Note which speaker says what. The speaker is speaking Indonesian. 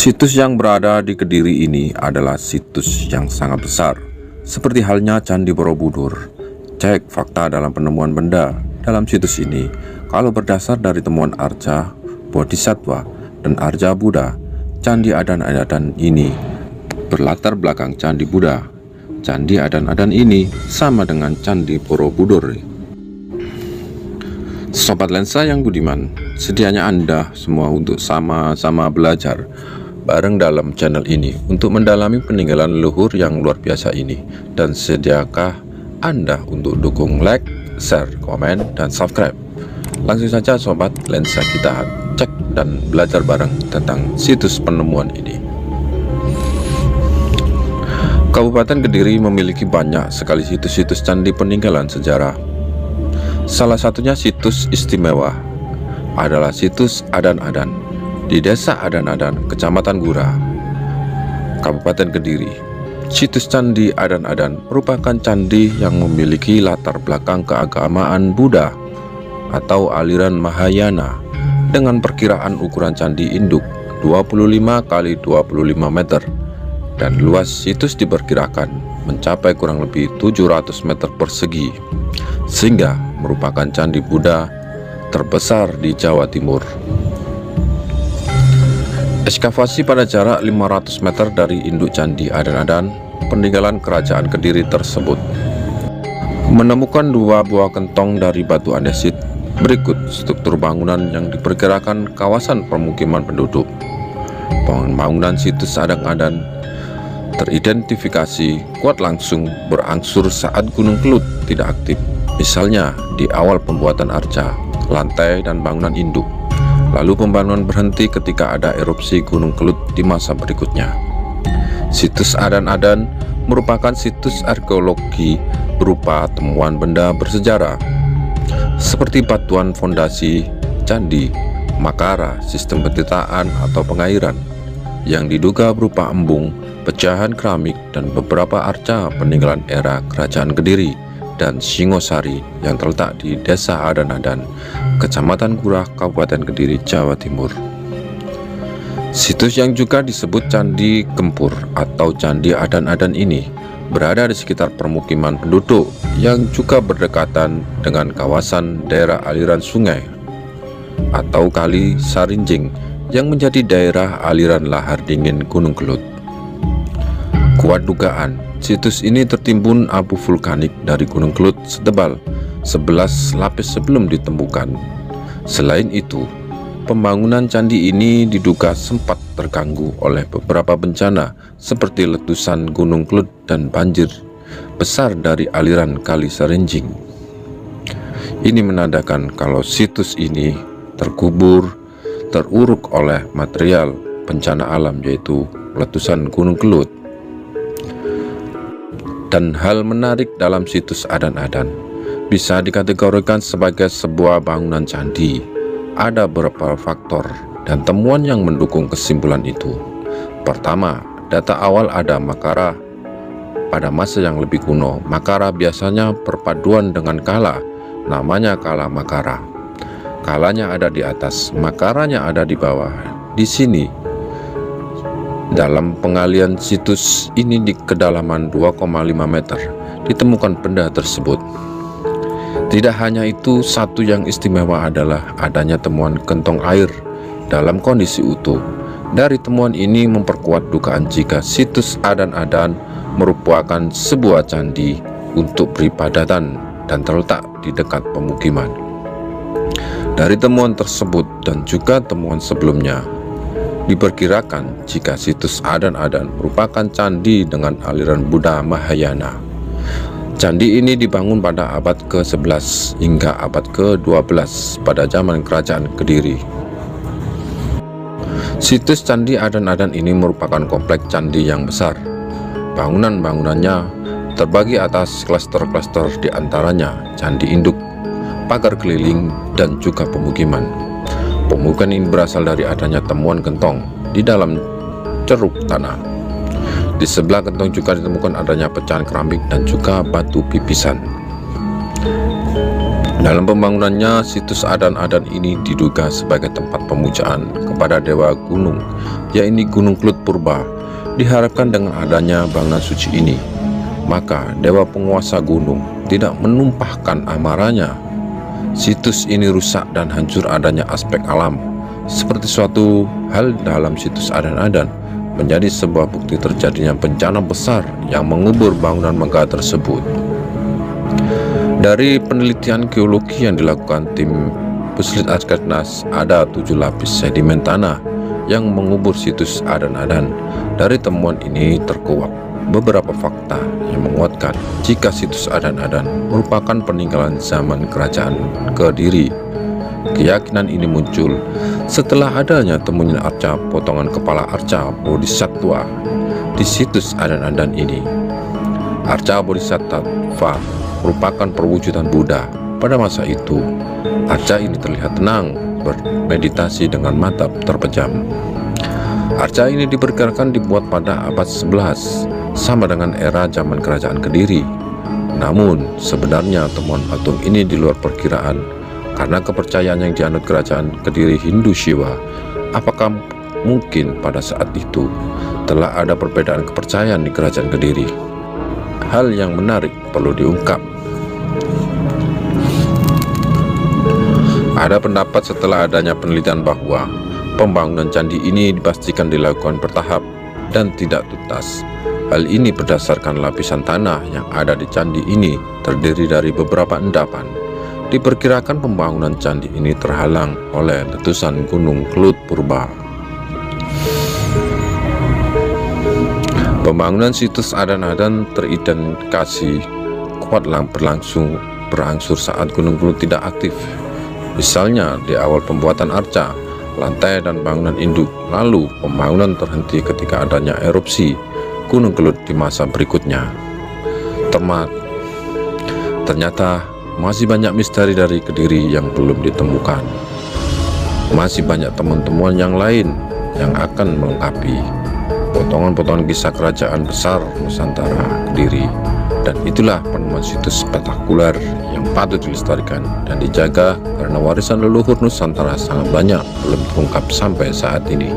Speaker 1: Situs yang berada di Kediri ini adalah situs yang sangat besar, seperti halnya Candi Borobudur. Cek fakta dalam penemuan benda dalam situs ini. Kalau berdasar dari temuan Arca Bodhisattva dan Arca Buddha, Candi Adan-Adan ini berlatar belakang Candi Buddha. Candi Adan-Adan ini sama dengan Candi Borobudur. Sobat lensa yang budiman, sedianya Anda semua untuk sama-sama belajar bareng dalam channel ini untuk mendalami peninggalan leluhur yang luar biasa ini. Dan sediakah Anda untuk dukung like, share, komen, dan subscribe? Langsung saja sobat lensa kita cek dan belajar bareng tentang situs penemuan ini. Kabupaten Kediri memiliki banyak sekali situs-situs candi peninggalan sejarah. Salah satunya situs istimewa adalah situs Adan-Adan di Desa Adan-Adan, Kecamatan Gura, Kabupaten Kediri. Situs Candi Adan-Adan merupakan candi yang memiliki latar belakang keagamaan Buddha atau aliran Mahayana dengan perkiraan ukuran candi induk 25 x 25 meter dan luas situs diperkirakan mencapai kurang lebih 700 meter persegi, sehingga merupakan candi Buddha terbesar di Jawa Timur. Ekskavasi pada jarak 500 meter dari induk Candi Adan-Adan, peninggalan kerajaan Kediri tersebut, menemukan dua buah kentong dari batu andesit. Berikut struktur bangunan yang diperkirakan kawasan permukiman penduduk. Bangunan situs Adan-Adan teridentifikasi kuat langsung berangsur saat Gunung Kelut tidak aktif, misalnya di awal pembuatan arca, lantai, dan bangunan induk. Lalu pembangunan berhenti ketika ada erupsi Gunung Kelut di masa berikutnya. Situs Adan-Adan merupakan situs arkeologi berupa temuan benda bersejarah seperti batuan fondasi candi, makara, sistem petitaan atau pengairan yang diduga berupa embung, pecahan keramik, dan beberapa arca peninggalan era Kerajaan Kediri dan Singosari yang terletak di Desa Adan-Adan, Kecamatan Gura, Kabupaten Kediri, Jawa Timur. Situs yang juga disebut Candi Gempur atau Candi Adan-Adan ini berada di sekitar permukiman penduduk yang juga berdekatan dengan kawasan daerah aliran sungai atau Kali Sarinjing yang menjadi daerah aliran lahar dingin Gunung Kelut. Kuat dugaan, situs ini tertimbun abu vulkanik dari Gunung Kelut setebal 11 lapis sebelum ditemukan. Selain itu, pembangunan candi ini diduga sempat terganggu oleh beberapa bencana seperti letusan Gunung Kelut dan banjir besar dari aliran Kali Sarinjing. Ini menandakan kalau situs ini teruruk oleh material bencana alam, yaitu letusan Gunung Kelut. Dan hal menarik dalam situs Adan-Adan bisa dikategorikan sebagai sebuah bangunan candi. Ada beberapa faktor dan temuan yang mendukung kesimpulan itu. Pertama, data awal ada makara. Pada masa yang lebih kuno, makara biasanya perpaduan dengan kala, namanya kala makara. Kalanya ada di atas, makaranya ada di bawah. Di sini, dalam pengalian situs ini di kedalaman 2,5 meter, ditemukan benda tersebut. Tidak hanya itu, satu yang istimewa adalah adanya temuan kentong air dalam kondisi utuh. Dari temuan ini memperkuat dugaan jika situs Adan-Adan merupakan sebuah candi untuk peribadatan dan terletak di dekat pemukiman. Dari temuan tersebut dan juga temuan sebelumnya, diperkirakan jika situs Adan-Adan merupakan candi dengan aliran Buddha Mahayana. Candi ini dibangun pada abad ke-11 hingga abad ke-12 pada zaman Kerajaan Kediri. Situs Candi Adan-Adan ini merupakan kompleks candi yang besar. Bangunan-bangunannya terbagi atas klaster-klaster, di antaranya candi induk, pagar keliling, dan juga pemukiman. Pemukiman ini berasal dari adanya temuan kentong di dalam ceruk tanah. Di sebelah kentong juga ditemukan adanya pecahan keramik dan juga batu pipisan. Dalam pembangunannya, situs Adan-Adan ini diduga sebagai tempat pemujaan kepada dewa gunung yaitu Gunung Kelut Purba. Diharapkan dengan adanya bangunan suci ini, maka dewa penguasa gunung tidak menumpahkan amarahnya. Situs ini rusak dan hancur adanya aspek alam, seperti suatu hal dalam situs Adan-Adan menjadi sebuah bukti terjadinya bencana besar yang mengubur bangunan megah tersebut. Dari penelitian geologi yang dilakukan tim Puslit Askernas, ada 7 lapis sedimen tanah yang mengubur situs Adan-Adan. Dari temuan ini terkuak beberapa fakta yang menguatkan jika situs Adan-Adan merupakan peninggalan zaman kerajaan Kediri. Keyakinan ini muncul setelah adanya temuan arca potongan kepala arca Bodhisattva di situs Adan-Adan ini. Arca Bodhisattva merupakan perwujudan Buddha. Pada masa itu, arca ini terlihat tenang, bermeditasi dengan mata terpejam. Arca ini diperkirakan dibuat pada abad 11, sama dengan era zaman kerajaan Kediri. Namun, sebenarnya temuan patung ini di luar perkiraan, karena kepercayaan yang dianut kerajaan Kediri Hindu Shiva. Apakah mungkin pada saat itu telah ada perbedaan kepercayaan di kerajaan Kediri? Hal yang menarik perlu diungkap. Ada pendapat setelah adanya penelitian bahwa pembangunan candi ini dipastikan dilakukan bertahap dan tidak tuntas. Hal ini berdasarkan lapisan tanah yang ada di candi ini terdiri dari beberapa endapan. Diperkirakan pembangunan candi ini terhalang oleh letusan Gunung Kelut Purba. Pembangunan situs Adan-Adan teridentifikasi kuat berangsur saat Gunung Kelut tidak aktif. Misalnya di awal pembuatan arca, lantai dan bangunan induk. Lalu pembangunan terhenti ketika adanya erupsi Gunung Kelut di masa berikutnya. Ternyata masih banyak misteri dari Kediri yang belum ditemukan. Masih banyak teman-teman yang lain yang akan melengkapi potongan-potongan kisah kerajaan besar Nusantara Kediri. Dan itulah penemuan situs spektakuler yang patut dilestarikan dan dijaga karena warisan leluhur Nusantara sangat banyak belum terungkap sampai saat ini.